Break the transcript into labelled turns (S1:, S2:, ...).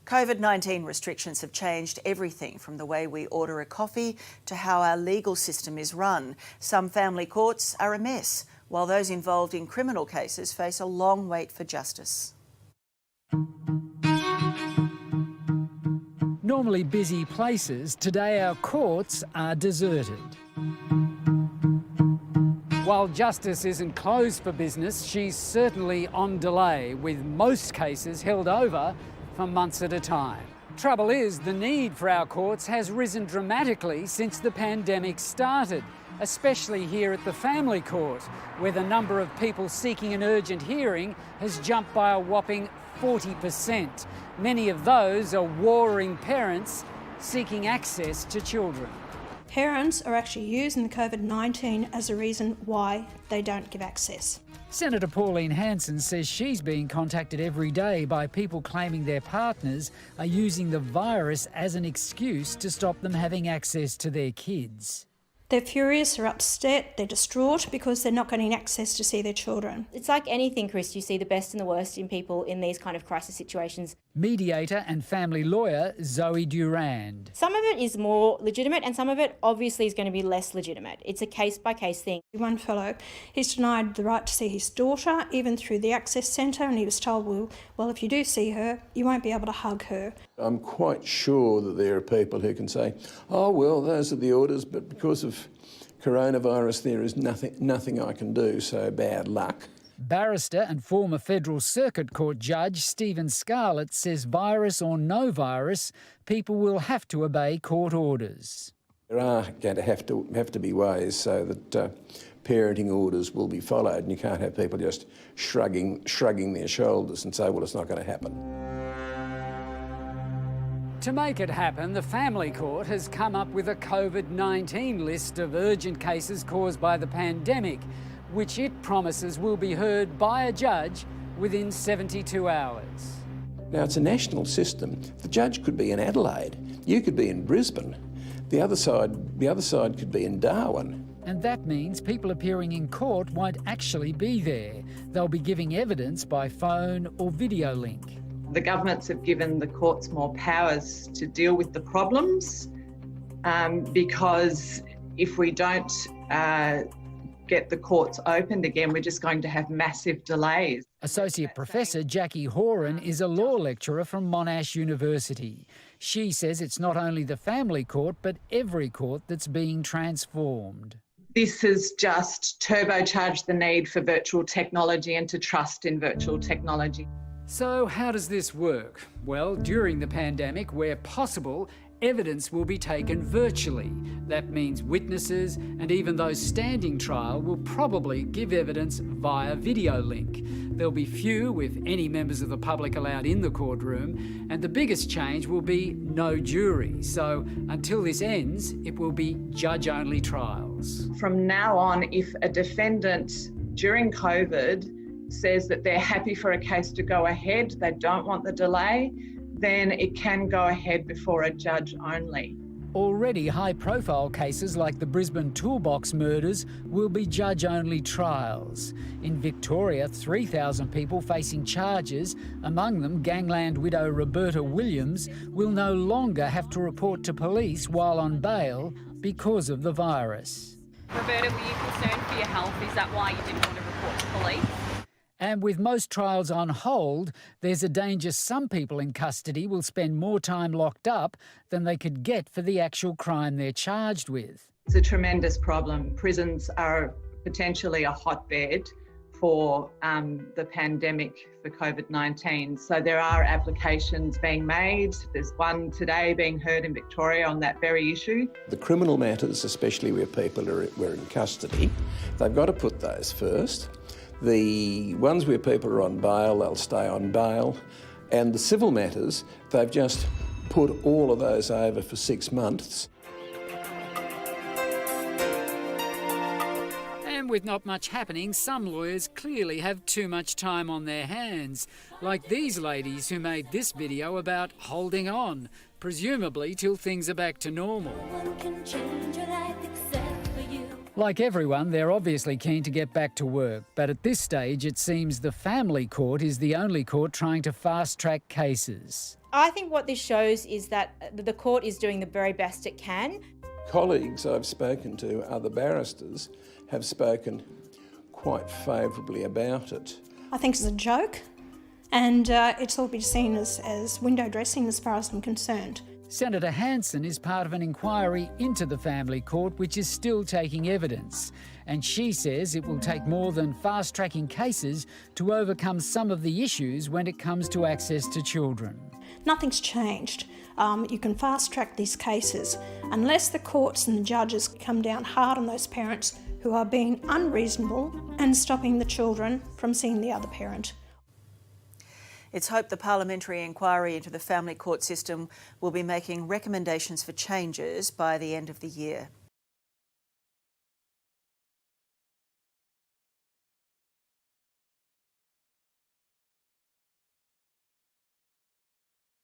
S1: COVID-19 restrictions have changed everything from the way we order a coffee to how our legal system is run. Some family courts are a mess, while those involved in criminal cases face a long wait for justice.
S2: Normally busy places, today our courts are deserted. While justice isn't closed for business, she's certainly on delay, with most cases held over for months at a time. Trouble is, the need for our courts has risen dramatically since the pandemic started, especially here at the family court, where the number of people seeking an urgent hearing has jumped by a whopping 40%. Many of those are warring parents seeking access to children.
S3: Parents are actually using the COVID-19 as a reason why they don't give access.
S2: Senator Pauline Hanson says she's being contacted every day by people claiming their partners are using the virus as an excuse to stop them having access to their kids.
S3: They're furious, they're upset, they're distraught because they're not getting access to see their children.
S4: It's like anything, Chris, you see the best and the worst in people in these kind of crisis situations.
S2: Mediator and family lawyer Zoe Durand.
S4: Some of it is more legitimate and some of it obviously is going to be less legitimate. It's a case-by-case thing.
S3: One fellow, he's denied the right to see his daughter, even through the access centre, and he was told, well, if you do see her, you won't be able to hug her.
S5: I'm quite sure that there are people who can say, oh, well, those are the orders, but because of coronavirus there is nothing I can do, so bad luck.
S2: Barrister and former Federal Circuit Court Judge Stephen Scarlett says virus or no virus, people will have to obey court orders.
S5: There are going to have to be ways so that parenting orders will be followed, and you can't have people just shrugging their shoulders and say, well, it's not going to happen.
S2: To make it happen, the family court has come up with a COVID-19 list of urgent cases caused by the pandemic, which it promises will be heard by a judge within 72 hours.
S5: Now, it's a national system. The judge could be in Adelaide, you could be in Brisbane, the other side could be in Darwin.
S2: And that means people appearing in court won't actually be there. They'll be giving evidence by phone or video link.
S6: The governments have given the courts more powers to deal with the problems because if we don't get the courts opened again, we're just going to have massive delays.
S2: Associate Professor Jackie Horan is a law lecturer from Monash University. She says it's not only the family court, but every court that's being transformed.
S6: This has just turbocharged the need for virtual technology and to trust in virtual technology.
S2: So how does this work? Well, during the pandemic, where possible, evidence will be taken virtually. That means witnesses and even those standing trial will probably give evidence via video link. There'll be few, if any, members of the public allowed in the courtroom, and the biggest change will be no jury. So until this ends, it will be judge-only trials.
S6: From now on, if a defendant during COVID says that they're happy for a case to go ahead, they don't want the delay, then it can go ahead before a judge only.
S2: Already high-profile cases like the Brisbane toolbox murders will be judge-only trials. In Victoria, 3,000 people facing charges, among them gangland widow Roberta Williams, will no longer have to report to police while on bail because of the virus.
S7: Roberta, were you concerned for your health? Is that why you didn't want to report to police?
S2: And with most trials on hold, there's a danger some people in custody will spend more time locked up than they could get for the actual crime they're charged with.
S6: It's a tremendous problem. Prisons are potentially a hotbed for the pandemic for COVID-19. So there are applications being made. There's one today being heard in Victoria on that very issue.
S5: The criminal matters, especially where people were in custody, they've got to put those first. The ones where people are on bail, they'll stay on bail. And the civil matters, they've just put all of those over for 6 months.
S2: And with not much happening, some lawyers clearly have too much time on their hands, like these ladies who made this video about holding on, presumably till things are back to normal. Like everyone, they're obviously keen to get back to work, but at this stage it seems the family court is the only court trying to fast-track cases.
S4: I think what this shows is that the court is doing the very best it can.
S5: Colleagues I've spoken to, other barristers, have spoken quite favourably about it.
S3: I think it's a joke, and it's all been seen as window dressing as far as I'm concerned.
S2: Senator Hanson is part of an inquiry into the family court which is still taking evidence, and she says it will take more than fast-tracking cases to overcome some of the issues when it comes to access to children.
S3: Nothing's changed. You can fast-track these cases unless the courts and the judges come down hard on those parents who are being unreasonable and stopping the children from seeing the other parent.
S1: It's hoped the parliamentary inquiry into the family court system will be making recommendations for changes by the end of the year.